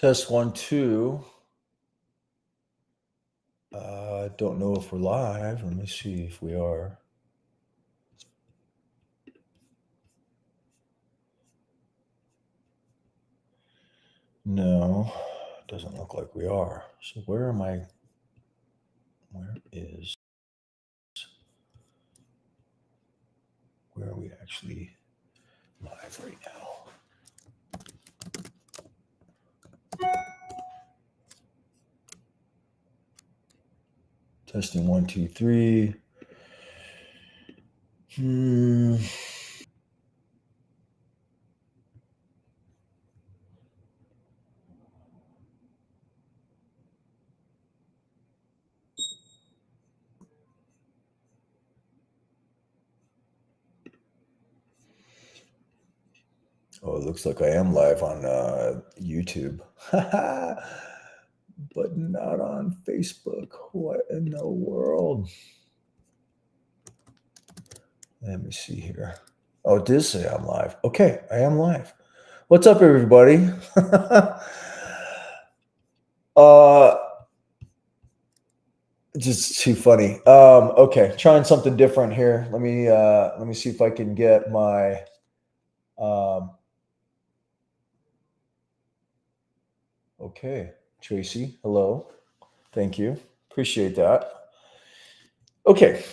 Test 1, 2. Don't know if we're live. Let me see if we are. No, doesn't look like we are. So where am I? Where are we actually live right now? Testing 1, 2, 3. Oh, it looks like I am live on YouTube, but not on Facebook. What in the world? Let me see here. Oh, it did say I'm live. Okay, I am live. What's up, everybody? Just too funny. Okay, trying something different here. Let me see if I can get my okay, Tracy. Hello. Thank you. Appreciate that. Okay.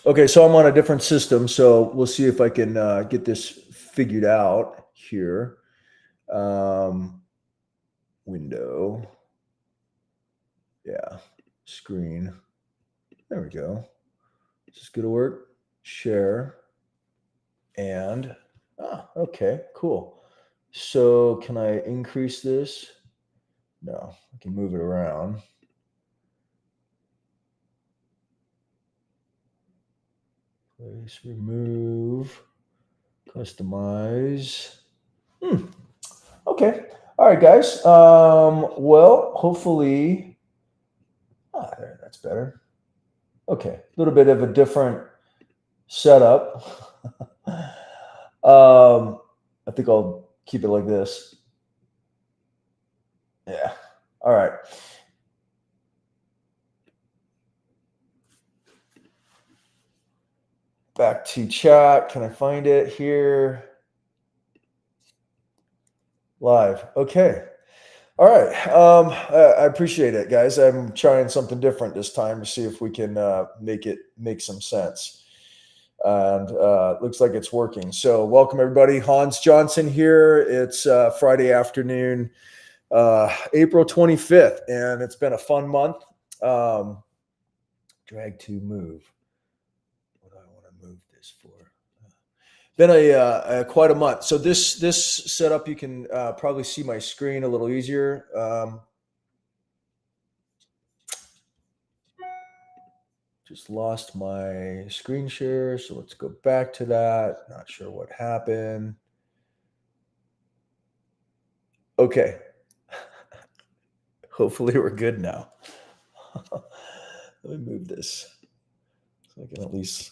Okay, so I'm on a different system, so we'll see if I can get this figured out here. Window. Yeah, screen. There we go. Is this going to work? Share. And, okay, cool. So can I increase this? No, I can move it around. Place, remove, customize. Okay. All right, guys. Well, hopefully, there, that's better. Okay, a little bit of a different setup. I think I'll keep it like this. Yeah. All right. Back to chat. Can I find it here? Live. Okay. All right. I appreciate it, guys. I'm trying something different this time to see if we can make some sense. And looks like it's working. So welcome, everybody. Hans Johnson here. It's Friday afternoon, April 25th, and it's been a fun month. Drag to move. What do I want to move this for? Been a quite a month. So this setup, you can probably see my screen a little easier. Just lost my screen share, so let's go back to that. Not sure what happened. Okay. Hopefully we're good now. Let me move this so I can at least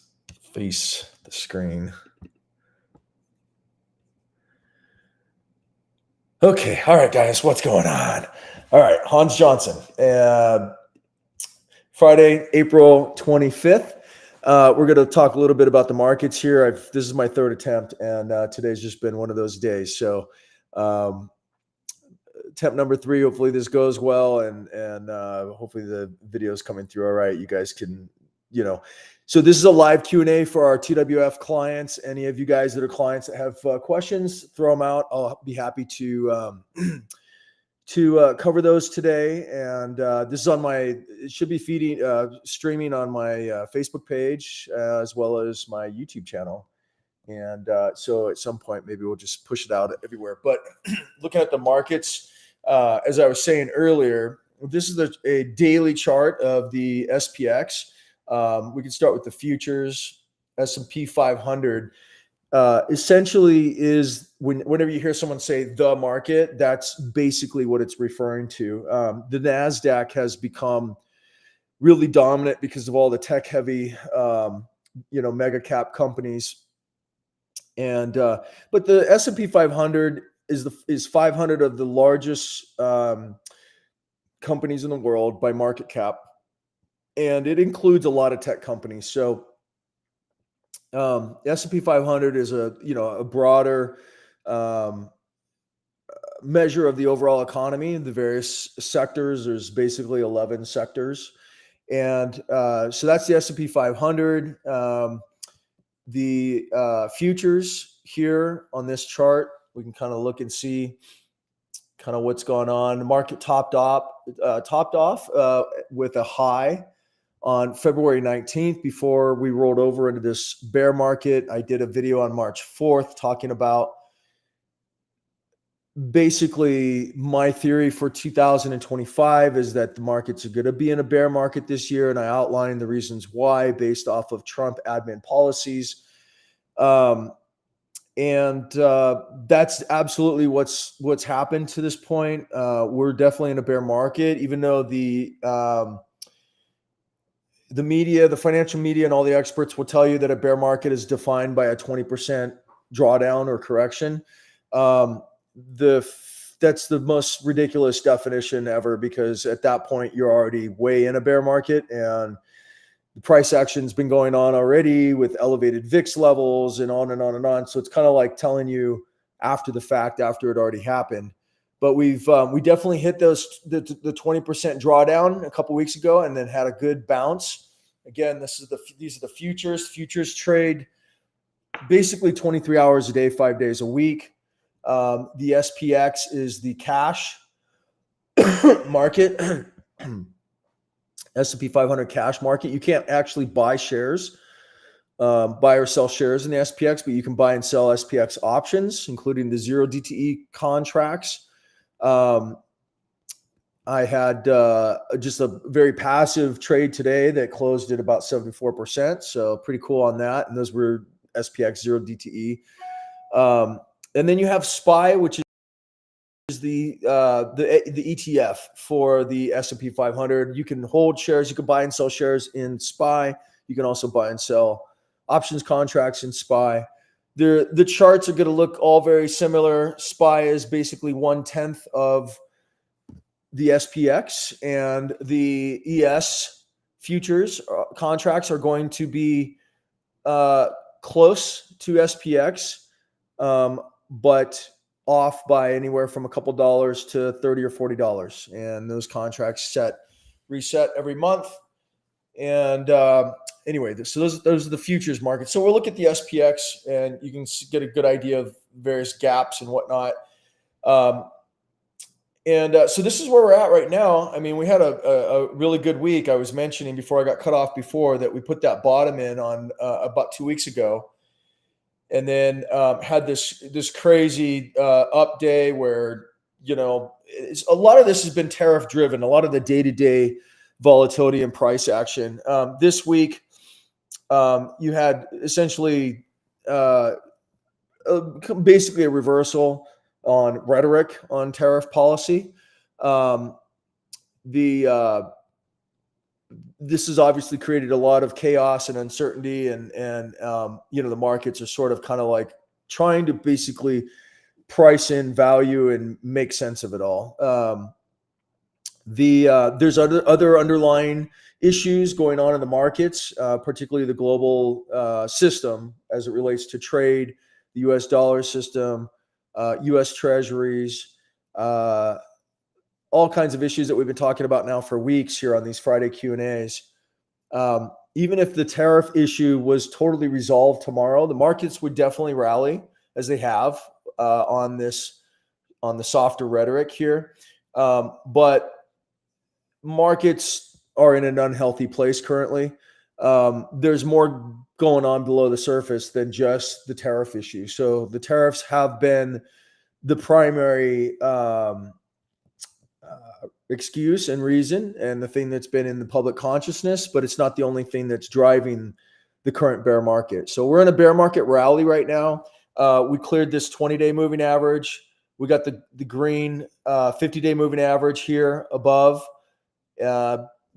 face the screen. Okay. All right, guys, what's going on? All right, Hans Johnson. Friday, April 25th. We're going to talk a little bit about the markets here. This is my third attempt, and today's just been one of those days. So attempt number 3, hopefully this goes well, and hopefully the video's coming through all right. You guys can, so this is a live Q&A for our TWF clients. Any of you guys that are clients that have questions, throw them out. I'll be happy to cover those today. And this is on it should be streaming on my Facebook page as well as my YouTube channel. And so at some point, maybe we'll just push it out everywhere. But looking at the markets, as I was saying earlier, this is a daily chart of the SPX. We can start with the futures. S&P 500 essentially is whenever you hear someone say the market, that's basically what it's referring to. The NASDAQ has become really dominant because of all the tech heavy mega cap companies. And but the S&P 500 is 500 of the largest companies in the world by market cap, and it includes a lot of tech companies. So S&P 500 is a broader measure of the overall economy in the various sectors. There's basically 11 sectors, and so that's the S&P 500. The futures here on this chart, we can kind of look and see kind of what's going on. The market topped off with a high on February 19th before we rolled over into this bear market. I did a video on March 4th talking about basically my theory for 2025 is that the markets are going to be in a bear market this year, and I outlined the reasons why based off of Trump admin policies. And that's absolutely what's happened to this point. We're definitely in a bear market, even though the media, the financial media, and all the experts will tell you that a bear market is defined by a 20% drawdown or correction. That's the most ridiculous definition ever, because at that point you're already way in a bear market, and the price action's been going on already with elevated VIX levels and on and on and on. So it's kind of like telling you after the fact, after it already happened. But we definitely hit the 20% drawdown a couple weeks ago, and then had a good bounce. Again, these are the futures. Futures trade basically 23 hours a day, 5 days a week. The SPX is the cash market, S&P 500 cash market. You can't actually buy shares, buy or sell shares in the SPX, but you can buy and sell SPX options, including the 0 DTE contracts. I had just a very passive trade today that closed at about 74%. So pretty cool on that. And those were SPX 0 DTE. And then you have SPY, which is the ETF for the S&P 500. You can hold shares. You can buy and sell shares in SPY. You can also buy and sell options contracts in SPY. The charts are going to look all very similar. SPY is basically 1/10 of the SPX, and the ES futures contracts are going to be close to SPX, but off by anywhere from a couple dollars to $30 or $40. And those contracts reset every month. And anyway, so those are the futures markets. So we'll look at the SPX, and you can get a good idea of various gaps and whatnot. So this is where we're at right now. I mean, we had a really good week. I was mentioning before I got cut off before that we put that bottom in on about 2 weeks ago, and then had this crazy up day where, a lot of this has been tariff driven, a lot of the day-to-day volatility and price action. This week, you had essentially basically a reversal on rhetoric on tariff policy. This has obviously created a lot of chaos and uncertainty, and the markets are sort of kind of like trying to basically price in value and make sense of it all. There's other underlying issues going on in the markets, particularly the global system as it relates to trade, the U.S. dollar system, U.S. treasuries, all kinds of issues that we've been talking about now for weeks here on these Friday Q&As. Even if the tariff issue was totally resolved tomorrow, the markets would definitely rally, as they have on the softer rhetoric here. But markets are in an unhealthy place currently. There's more going on below the surface than just the tariff issue. So the tariffs have been the primary excuse and reason, and the thing that's been in the public consciousness, but it's not the only thing that's driving the current bear market. So we're in a bear market rally right now. We cleared this 20-day moving average. We got the green 50-day moving average here above.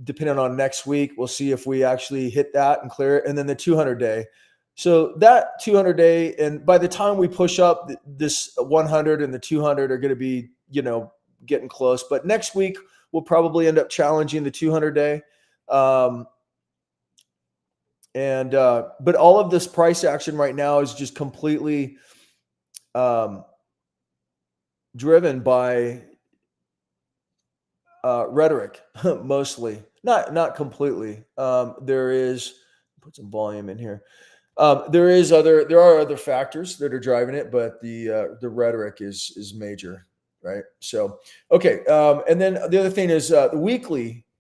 depending on next week, we'll see if we actually hit that and clear it. And then the 200-day. So that 200-day, and by the time we push up, this 100 and the 200 are going to be, getting close. But next week, we'll probably end up challenging the 200-day. But all of this price action right now is just completely driven by rhetoric, mostly, not completely. There is, put some volume in here. There are other factors that are driving it, but the rhetoric is major, right? So, okay. And then the other thing is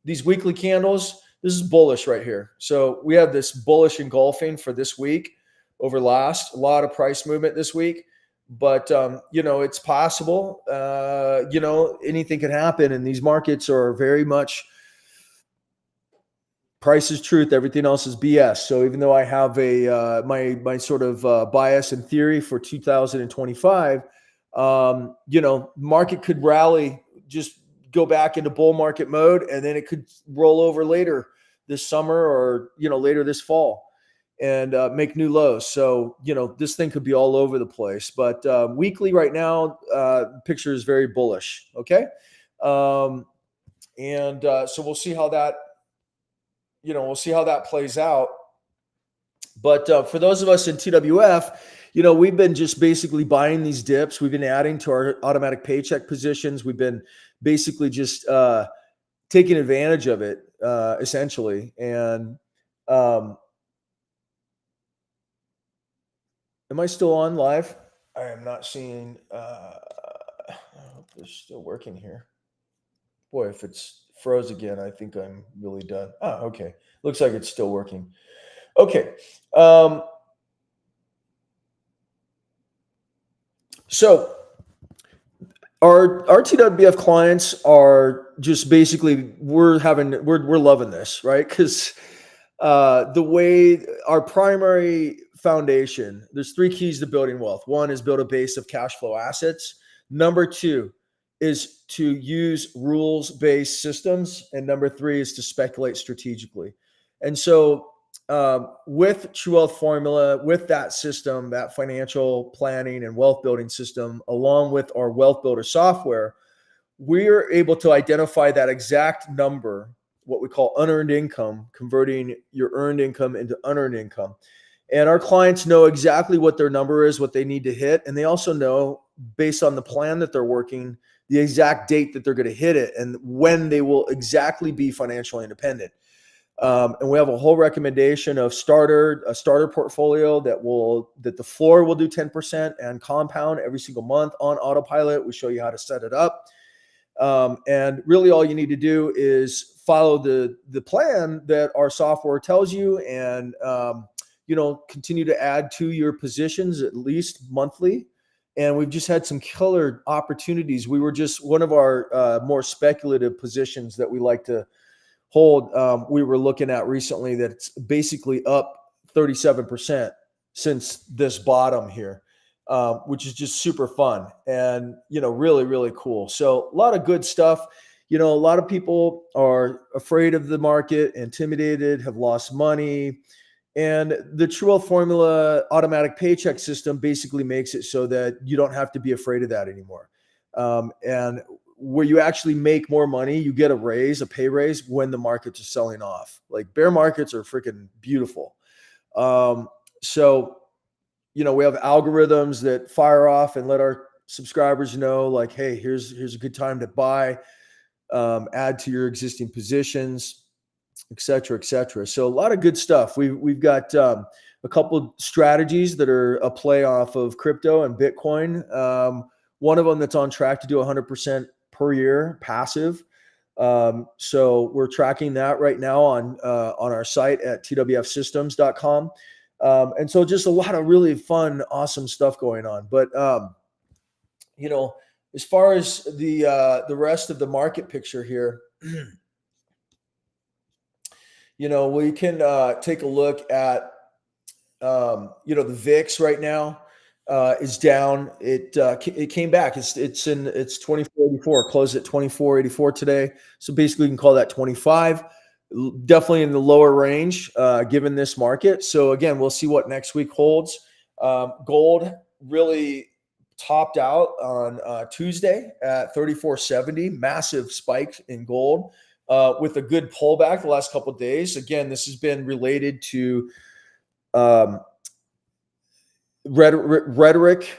these weekly candles. This is bullish right here. So we have this bullish engulfing for this week over last. A lot of price movement this week, but it's possible. Anything can happen, and these markets are very much price is truth. Everything else is BS. So even though I have my sort of bias and theory for 2025, market could rally, just go back into bull market mode, and then it could roll over later this summer or later this fall and make new lows. So this thing could be all over the place. But weekly right now, picture is very bullish. Okay, so we'll see how that. We'll see how that plays out. But for those of us in TWF, we've been just basically buying these dips. We've been adding to our automatic paycheck positions. We've been basically just taking advantage of it, essentially. And am I still on live? I am not seeing. I hope they're still working here. Boy, if it's froze again, I think I'm really done. Oh, okay. Looks like it's still working. Okay. So our TWF clients are just basically, we're loving this, right? Because the way our primary foundation, there's 3 keys to building wealth. 1 is build a base of cash flow assets. Number 2 is to use rules-based systems. And number 3 is to speculate strategically. And so with True Wealth Formula, with that system, that financial planning and wealth building system, along with our Wealth Builder software, we're able to identify that exact number, what we call unearned income, converting your earned income into unearned income. And our clients know exactly what their number is, what they need to hit. And they also know, based on the plan that they're working, the exact date that they're going to hit it and when they will exactly be financially independent. And we have a whole recommendation of a starter portfolio that the floor will do 10% and compound every single month on autopilot. We show you how to set it up. And really all you need to do is follow the plan that our software tells you and, continue to add to your positions at least monthly. And we've just had some killer opportunities. We were just one of our more speculative positions that we like to hold. We were looking at recently that it's basically up 37% since this bottom here, which is just super fun and, really, really cool. So a lot of good stuff. A lot of people are afraid of the market, intimidated, have lost money. And the True Wealth Formula automatic paycheck system basically makes it so that you don't have to be afraid of that anymore. And where you actually make more money, you get a pay raise when the markets are selling off. Like bear markets are freaking beautiful. So, we have algorithms that fire off and let our subscribers know, like, hey, here's a good time to buy, add to your existing positions, et cetera, et cetera. So a lot of good stuff. We've got a couple strategies that are a play off of crypto and Bitcoin. One of them that's on track to do 100% per year passive. So we're tracking that right now on our site at twfsystems.com. And so just a lot of really fun, awesome stuff going on. But, as far as the rest of the market picture here, we can take a look at, the VIX right now is down. It came back. It's 2484, closed at 2484 today. So basically, you can call that 25. definitely in the lower range given this market. So again, we'll see what next week holds. Gold really topped out on Tuesday at 34.70, massive spike in gold with a good pullback the last couple of days. Again, this has been related to um, rhetoric.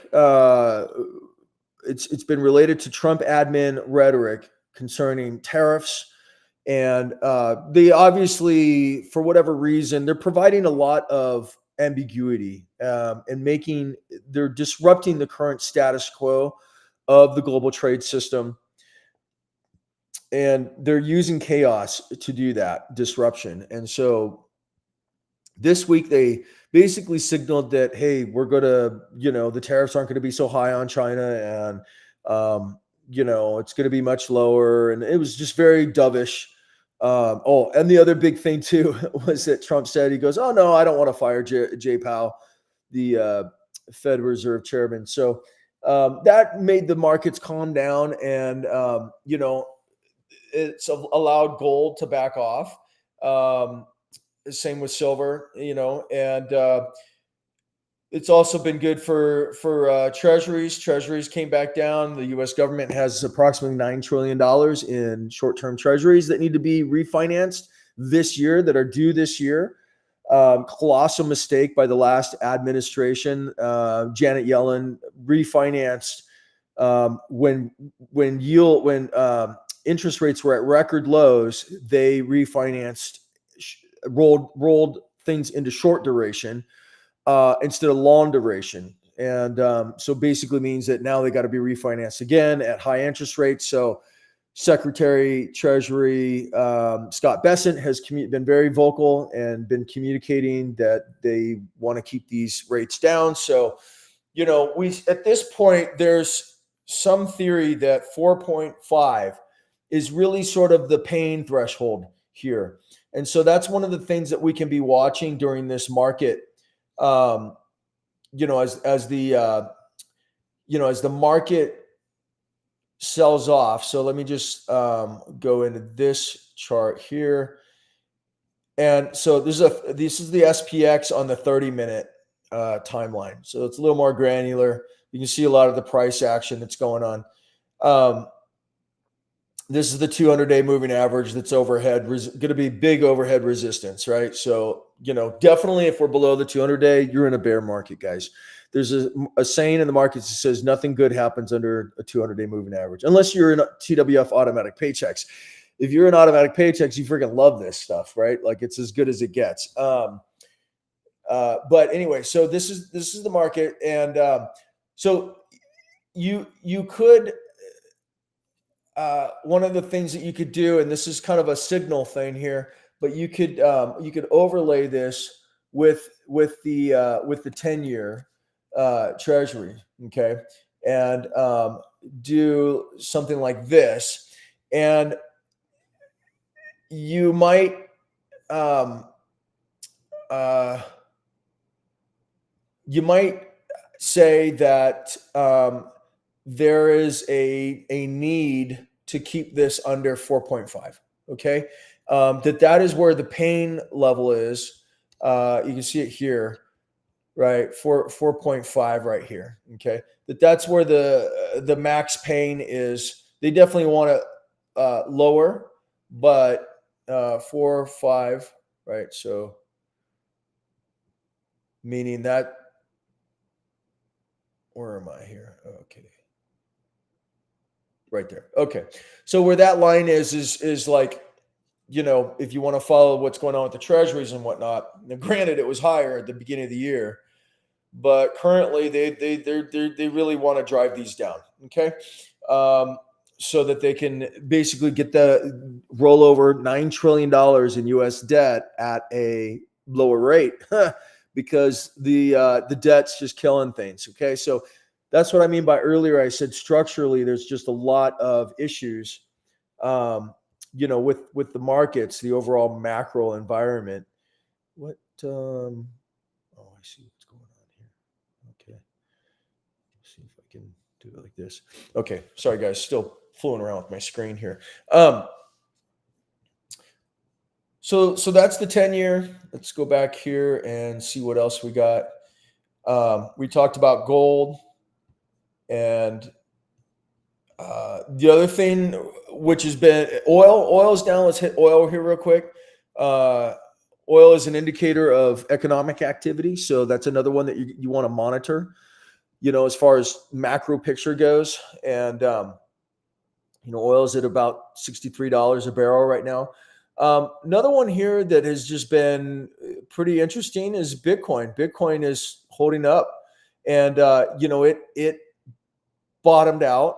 It's been related to Trump admin rhetoric concerning tariffs. And they obviously, for whatever reason, they're providing a lot of ambiguity and they're disrupting the current status quo of the global trade system. And they're using chaos to do that disruption. And so this week they basically signaled that, hey, we're going to, the tariffs aren't going to be so high on China, and it's going to be much lower. And it was just very dovish. And the other big thing too was that Trump said, he goes, oh no, I don't want to fire Jay Powell, the Fed Reserve chairman. So that made the markets calm down, and it's allowed gold to back off. Same with silver, and it's also been good for treasuries. Treasuries came back down. The U.S. government has approximately $9 trillion in short-term treasuries that need to be refinanced this year, that are due this year. Colossal mistake by the last administration. Janet Yellen refinanced when interest rates were at record lows. They refinanced, rolled things into short duration instead of long duration. And so basically means that now they got to be refinanced again at high interest rates. So Secretary Treasury Scott Bessent has been very vocal and been communicating that they want to keep these rates down. So, at this point, there's some theory that 4.5 is really sort of the pain threshold here. And so that's one of the things that we can be watching during this market. As the market sells off. So let me just go into this chart here. And so this is the SPX on the 30-minute timeline. So it's a little more granular. You can see a lot of the price action that's going on. This is the 200-day moving average that's overhead, going to be big overhead resistance, right? So, definitely if we're below the 200-day, you're in a bear market, guys. There's a saying in the markets that says nothing good happens under a 200-day moving average, unless you're in TWF automatic paychecks. If you're in automatic paychecks, you freaking love this stuff, right? Like, it's as good as it gets. But anyway, so this is the market. And so you could, one of the things that you could do, and this is kind of a signal thing here, but you could overlay this with the 10-year treasury, okay, and do something like this, and you might say that there is a need to keep this under 4.5. Okay, that is where the pain level is. You can see it here, right? 4.5 right here. Okay, that's where the max pain is. They definitely want to lower, but 4, 5, right? So meaning that, where am I here? Okay. Right there. Okay. So where that line is like, if you want to follow what's going on with the treasuries and whatnot. Now, granted, it was higher at the beginning of the year, but currently they really want to drive these down. Okay. So that they can basically get the rollover $9 trillion in US debt at a lower rate because the debt's just killing things. Okay. So that's what I mean by earlier. I said structurally, there's just a lot of issues, with the markets, the overall macro environment. What? Oh, I see what's going on here. Okay. Let's see if I can do it like this. Okay. Sorry, guys. Still fooling around with my screen here. So that's the 10-year. Let's go back here and see what else we got. We talked about gold, and the other thing, which has been oil. Oil's down. Let's hit oil here real quick. Uh, Oil is an indicator of economic activity, so that's another one that you want to monitor. As far as macro picture goes, and oil is at about $63 a barrel right now. Another one here that has just been pretty interesting is Bitcoin. Bitcoin is holding up, and it bottomed out,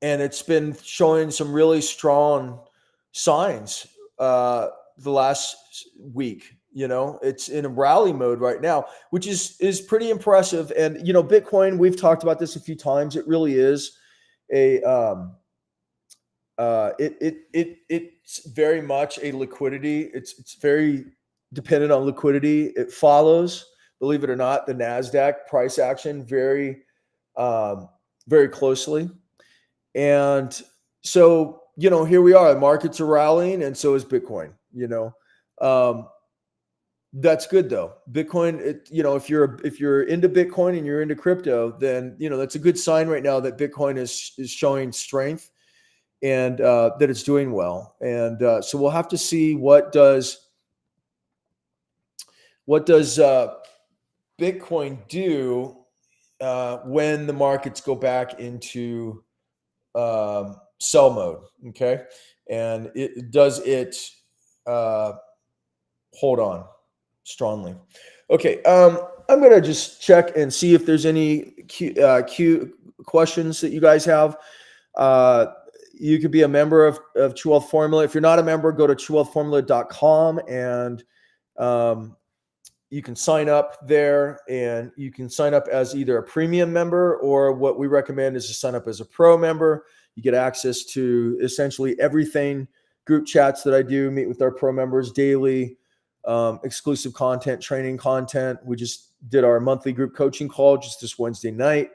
and it's been showing some really strong signs the last week. It's in a rally mode right now, which is pretty impressive. And Bitcoin, we've talked about this a few times. It really is a it's very much a liquidity. It's very dependent on liquidity. It follows, believe it or not, the Nasdaq price action very closely. And so, here we are. The markets are rallying, and so is Bitcoin. That's good though. Bitcoin, if you're into Bitcoin and you're into crypto, then that's a good sign right now that Bitcoin is showing strength, and that it's doing well. And so we'll have to see what does Bitcoin do when the markets go back into sell mode. Okay, and it hold on strongly. Okay, I'm gonna just check and see if there's any Q questions that you guys have. You could be a member of True Wealth Formula. If you're not a member, go to truewealthformula.com, and you can sign up there, and you can sign up as either a premium member, or what we recommend is to sign up as a pro member. You get access to essentially everything, group chats that I do, meet with our pro members daily, exclusive content, training content. We just did our monthly group coaching call just this Wednesday night,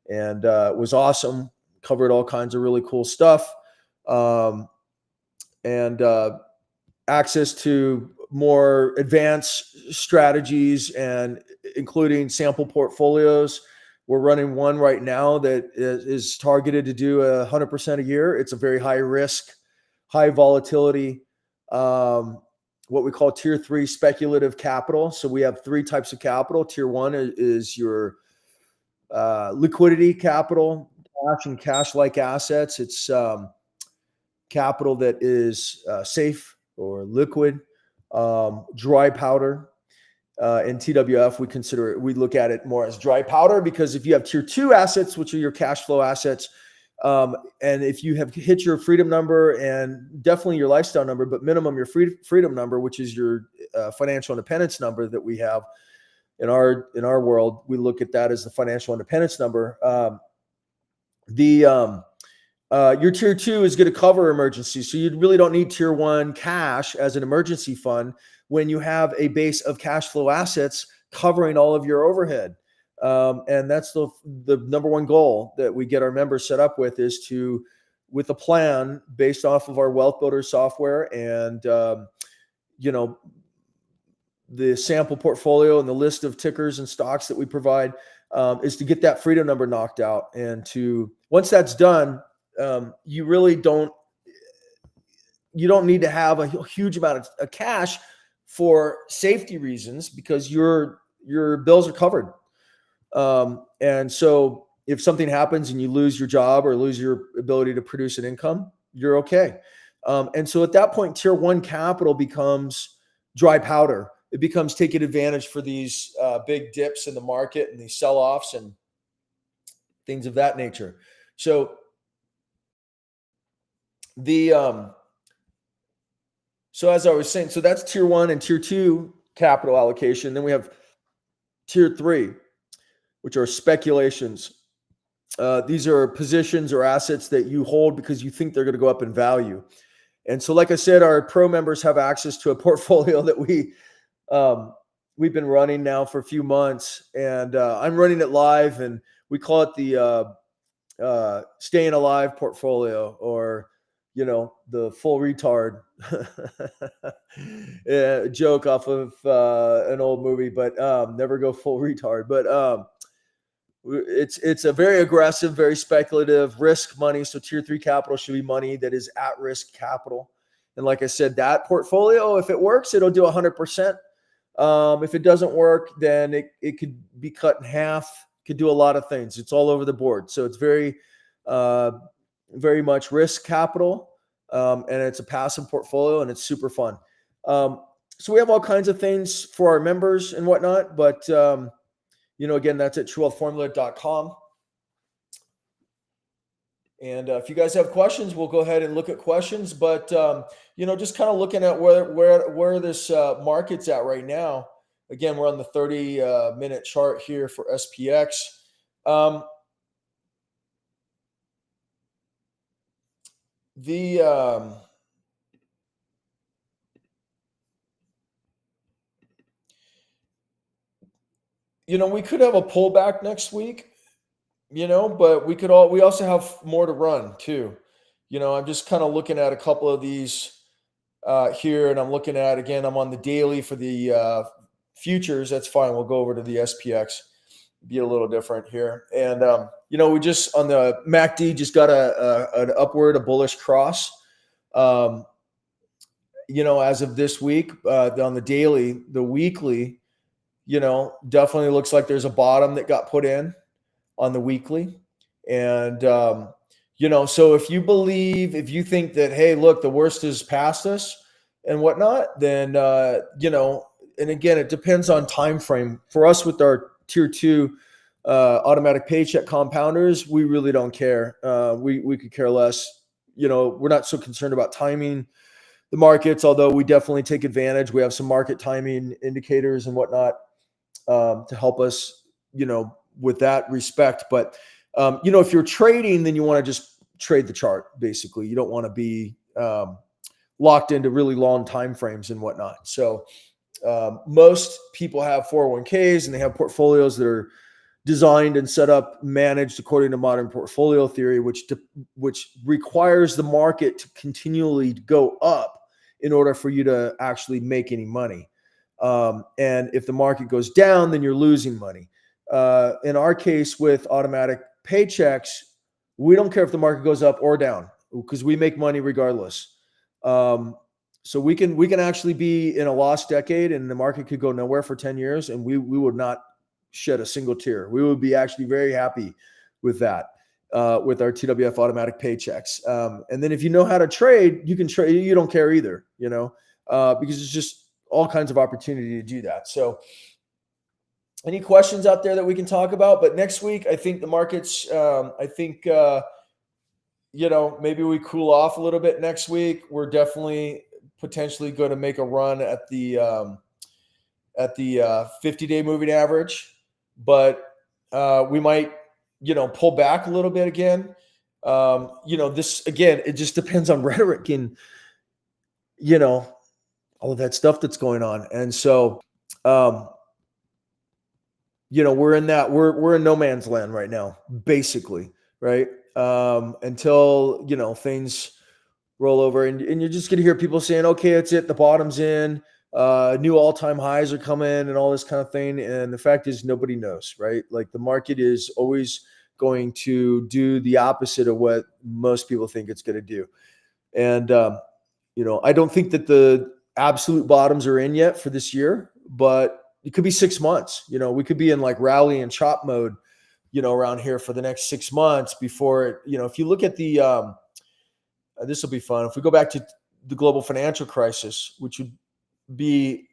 and it was awesome. Covered all kinds of really cool stuff, and access to more advanced strategies, and including sample portfolios. We're running one right now that is targeted to do 100% a year. It's a very high risk, high volatility, what we call tier 3 speculative capital. So we have 3 types of capital. Tier 1 is your liquidity capital, cash and cash-like assets. It's capital that is safe or liquid, dry powder. In TWF, we look at it more as dry powder, because if you have tier 2 assets, which are your cash flow assets, and if you have hit your freedom number, and definitely your lifestyle number, but minimum your freedom number, which is your financial independence number that we have in our world, we look at that as the financial independence number. Your tier 2 is going to cover emergencies. So you really don't need tier 1 cash as an emergency fund when you have a base of cash flow assets covering all of your overhead. And that's the number one goal that we get our members set up with, is with a plan based off of our Wealth Builder software, and the sample portfolio and the list of tickers and stocks that we provide, is to get that freedom number knocked out. And once that's done, you really don't need to have a huge amount of cash for safety reasons, because your bills are covered. And so if something happens and you lose your job or lose your ability to produce an income, you're okay. And so at that point, tier 1 capital becomes dry powder. It becomes taking advantage for these big dips in the market and these sell-offs and things of that nature. So so as I was saying, so that's tier 1 and tier 2 capital allocation. Then we have tier 3, which are speculations. These are positions or assets that you hold because you think they're going to go up in value. And so, like I said, our pro members have access to a portfolio that we've been running now for a few months, and I'm running it live, and we call it the staying alive portfolio, or the full retard yeah, joke off of an old movie, but never go full retard. But it's a very aggressive, very speculative risk money. So tier three capital should be money that is at risk capital. And like I said, that portfolio, if it works, it'll do 100%. If it doesn't work, then it could be cut in half, could do a lot of things. It's all over the board. So it's uh, very much risk capital. And it's a passive portfolio and it's super fun. So we have all kinds of things for our members and whatnot, but again, that's at truewealthformula.com. And if you guys have questions, we'll go ahead and look at questions. But just kind of looking at where this market's at right now. Again, we're on the 30-minute chart here for SPX. We could have a pullback next week. But we also have more to run too. I'm just kind of looking at a couple of these here, and I'm looking at, again, I'm on the daily for the futures. That's fine. We'll go over to the SPX, be a little different here. And, we just on the MACD just got a bullish cross. As of this week, on the daily, the weekly, definitely looks like there's a bottom that got put in on the weekly. And, so if you think that, hey, look, the worst is past us and whatnot, then, and again, it depends on time frame. For us with our tier two automatic paycheck compounders, we really don't care. We could care less. We're not so concerned about timing the markets, although we definitely take advantage. We have some market timing indicators and whatnot to help us, with that respect. But, if you're trading, then you want to just trade the chart. Basically, you don't want to be locked into really long time frames and whatnot. So most people have 401ks and they have portfolios that are designed and set up, managed according to modern portfolio theory, which requires the market to continually go up in order for you to actually make any money. And if the market goes down, then you're losing money. In our case with automatic paychecks, we don't care if the market goes up or down because we make money regardless. So we can actually be in a lost decade and the market could go nowhere for 10 years and we would not shed a single tear. We would be actually very happy with that, with our TWF automatic paychecks. And then if you know how to trade, you can trade. You don't care either, because it's just all kinds of opportunity to do that. So any questions out there that we can talk about? But next week, I think the markets, maybe we cool off a little bit next week. We're definitely potentially going to make a run at the 50-day moving average, but we might, pull back a little bit again. This again, it just depends on rhetoric and, all of that stuff that's going on. And so, we're in no man's land right now, basically, right? Until, things roll over and you're just going to hear people saying, okay, it's it. The bottom's in, new all-time highs are coming and all this kind of thing. And the fact is nobody knows, right? Like the market is always going to do the opposite of what most people think it's going to do. And, I don't think that the absolute bottoms are in yet for this year, but it could be 6 months. We could be in like rally and chop mode, around here for the next 6 months before, if you look at the, this will be fun. If we go back to the global financial crisis, which would be,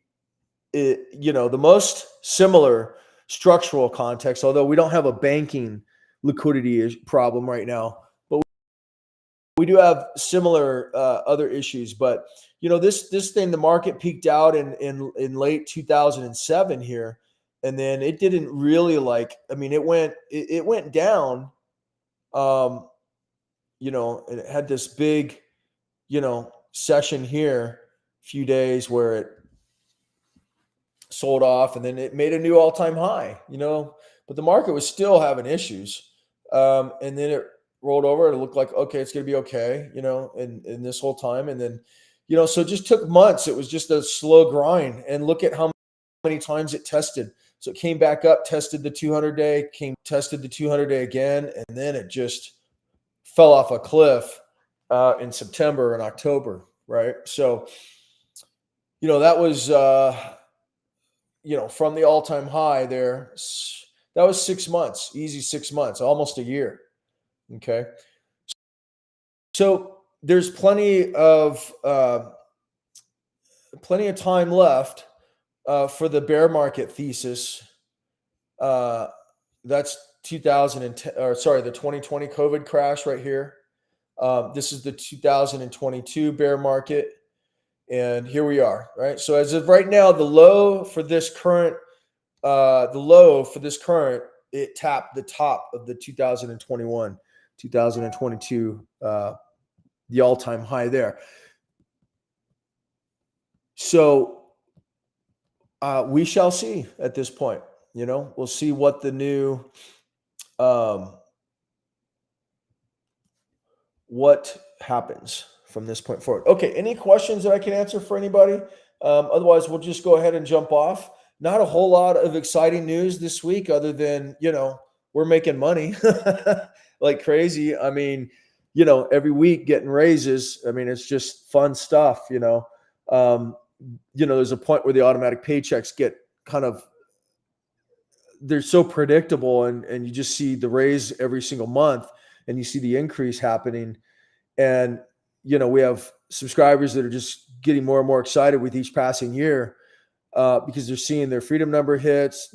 the most similar structural context, although we don't have a banking liquidity problem right now, but we do have similar other issues. But this thing, the market peaked out in late 2007 here, and then it didn't really it went down. And it had this big, session here, few days where it sold off, and then it made a new all-time high. But the market was still having issues, and then it rolled over. It looked like, okay, it's going to be okay, in this whole time. And then, so it just took months. It was just a slow grind. And look at how many times it tested. So it came back up, tested the 200-day, tested the 200-day again, and then it just fell off a cliff in September and October, right? So, that was, from the all-time high there, that was 6 months, easy 6 months, almost a year. Okay. So there's plenty of time left for the bear market thesis. That's 2010, or sorry, the 2020 COVID crash right here. This is the 2022 bear market. And here we are, right? So as of right now, the low for this current, it tapped the top of the 2021, 2022, the all-time high there. So we shall see at this point. We'll see what the new, what happens from this point forward. Okay, any questions that I can answer for anybody? Otherwise, we'll just go ahead and jump off. Not a whole lot of exciting news this week other than, we're making money like crazy. I mean, every week getting raises. I mean, it's just fun stuff, there's a point where the automatic paychecks get they're so predictable, and you just see the raise every single month and you see the increase happening. And, we have subscribers that are just getting more and more excited with each passing year because they're seeing their freedom number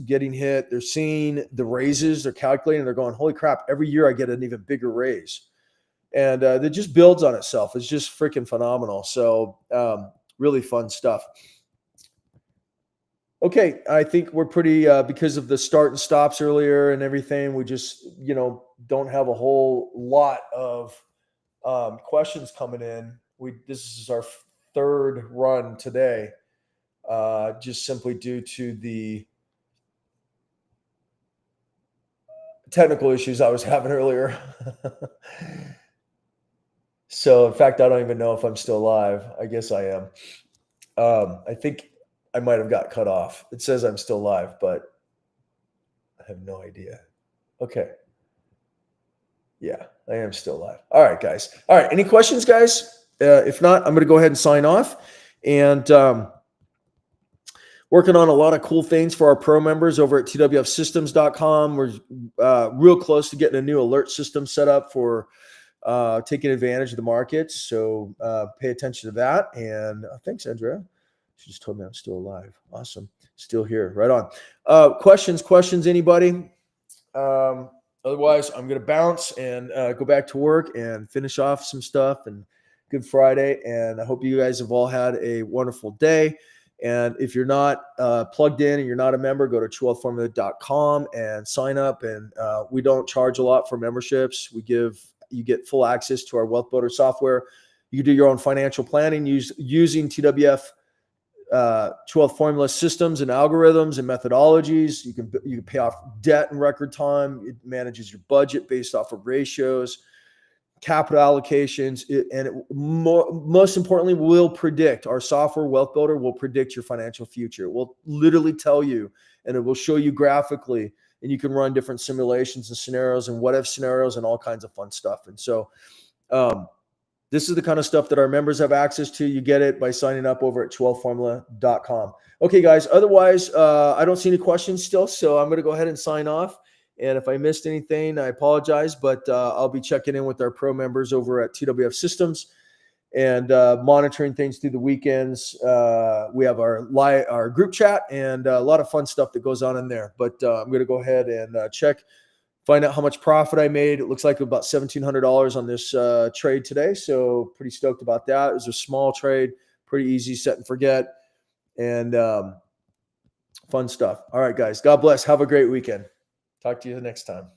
getting hit. They're seeing the raises, they're calculating, they're going, holy crap, every year I get an even bigger raise. And it just builds on itself. It's just freaking phenomenal. So really fun stuff. Okay, I think we're pretty, because of the start and stops earlier and everything, we just, don't have a whole lot of questions coming in. This is our third run today, just simply due to the technical issues I was having earlier. So, in fact, I don't even know if I'm still live. I guess I am. I think I might have got cut off. It says I'm still live, but I have no idea. Okay. Yeah, I am still live. All right, guys. All right. Any questions, guys? If not, I'm going to go ahead and sign off. And working on a lot of cool things for our pro members over at TWFsystems.com. We're real close to getting a new alert system set up for taking advantage of the markets. So pay attention to that. And thanks, Andrea. She just told me I'm still alive. Awesome. Still here. Right on. Questions, anybody? Otherwise, I'm going to bounce and go back to work and finish off some stuff. And good Friday. And I hope you guys have all had a wonderful day. And if you're not plugged in and you're not a member, go to TWFformula.com and sign up. And we don't charge a lot for memberships. You get full access to our Wealth Builder software. You can do your own financial planning using TWF 12 formula systems and algorithms and methodologies. You can pay off debt in record time. It manages your budget based off of ratios, capital allocations, most importantly, our software Wealth Builder will predict your financial future. It will literally tell you, and it will show you graphically, and you can run different simulations and scenarios and what if scenarios and all kinds of fun stuff. And so this is the kind of stuff that our members have access to. You get it by signing up over at 12formula.com. Okay, guys. Otherwise, I don't see any questions still, so I'm going to go ahead and sign off. And if I missed anything, I apologize, but I'll be checking in with our pro members over at TWF Systems and monitoring things through the weekends. We have our group chat and a lot of fun stuff that goes on in there. But I'm going to go ahead and find out how much profit I made. It looks like about $1,700 on this trade today. So pretty stoked about that. It was a small trade, pretty easy, set and forget, and fun stuff. All right, guys. God bless. Have a great weekend. Talk to you the next time.